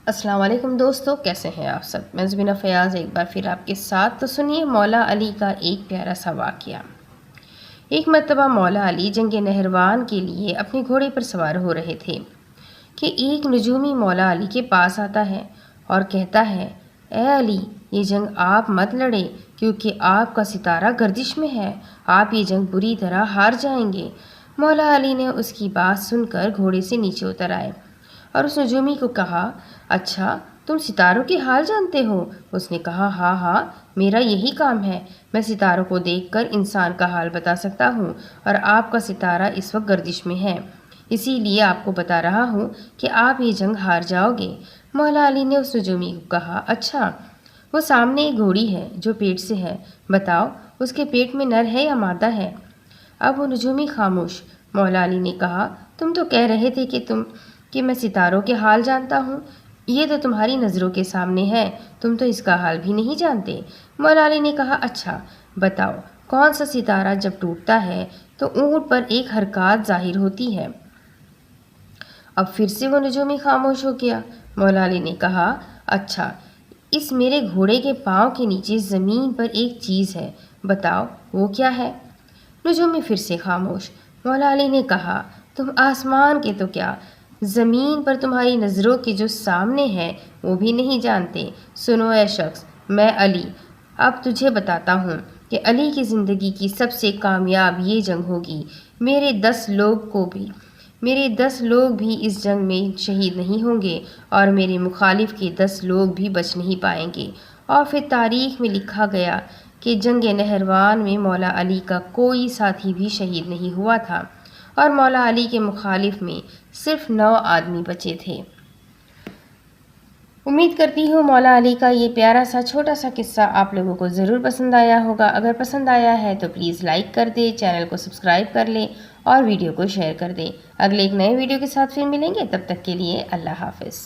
السلام علیکم دوستو، کیسے ہیں آپ سب؟ میں زبینہ فیاض ایک بار پھر آپ کے ساتھ۔ تو سنیے مولا علی کا ایک پیارا سا واقعہ۔ ایک مرتبہ مولا علی جنگ نہروان کے لیے اپنے گھوڑے پر سوار ہو رہے تھے کہ ایک نجومی مولا علی کے پاس آتا ہے اور کہتا ہے، اے علی، یہ جنگ آپ مت لڑیں کیونکہ آپ کا ستارہ گردش میں ہے، آپ یہ جنگ بری طرح ہار جائیں گے۔ مولا علی نے اس کی بات سن کر گھوڑے سے نیچے اتر آئے اور اس نجومی کو کہا، اچھا تم ستاروں کے حال جانتے ہو؟ اس نے کہا، ہاں ہاں، میرا یہی کام ہے، میں ستاروں کو دیکھ کر انسان کا حال بتا سکتا ہوں، اور آپ کا ستارہ اس وقت گردش میں ہے، اسی لیے آپ کو بتا رہا ہوں کہ آپ یہ جنگ ہار جاؤ گے۔ مولا علی نے اس نجومی کو کہا، اچھا وہ سامنے ایک گھوڑی ہے جو پیٹ سے ہے، بتاؤ اس کے پیٹ میں نر ہے یا مادہ ہے؟ اب وہ نجومی خاموش۔ مولا علی نے کہا، تم تو کہہ رہے تھے کہ میں ستاروں کے حال جانتا ہوں، یہ تو تمہاری نظروں کے سامنے ہے، تم تو اس کا حال بھی نہیں جانتے۔ مولا علی نے کہا، اچھا بتاؤ کون سا ستارہ جب ٹوٹتا ہے تو اونٹ پر ایک حرکات ظاہر ہوتی ہے؟ اب پھر سے وہ نجومی خاموش ہو گیا۔ مولا علی نے کہا، اچھا اس میرے گھوڑے کے پاؤں کے نیچے زمین پر ایک چیز ہے، بتاؤ وہ کیا ہے؟ نجومی پھر سے خاموش۔ مولا علی نے کہا، تم آسمان کے تو کیا، زمین پر تمہاری نظروں کے جو سامنے ہے وہ بھی نہیں جانتے۔ سنو اے شخص، میں علی اب تجھے بتاتا ہوں کہ علی کی زندگی کی سب سے کامیاب یہ جنگ ہوگی۔ میرے 10 لوگ بھی اس جنگ میں شہید نہیں ہوں گے اور میرے مخالف کے 10 لوگ بھی بچ نہیں پائیں گے۔ اور پھر تاریخ میں لکھا گیا کہ جنگ نہروان میں مولا علی کا کوئی ساتھی بھی شہید نہیں ہوا تھا اور مولا علی کے مخالف میں صرف 9 آدمی بچے تھے۔ امید کرتی ہوں مولا علی کا یہ پیارا سا چھوٹا سا قصہ آپ لوگوں کو ضرور پسند آیا ہوگا۔ اگر پسند آیا ہے تو پلیز لائک کر دیں، چینل کو سبسکرائب کر لیں اور ویڈیو کو شیئر کر دیں۔ اگلے ایک نئے ویڈیو کے ساتھ پھر ملیں گے، تب تک کے لیے اللہ حافظ۔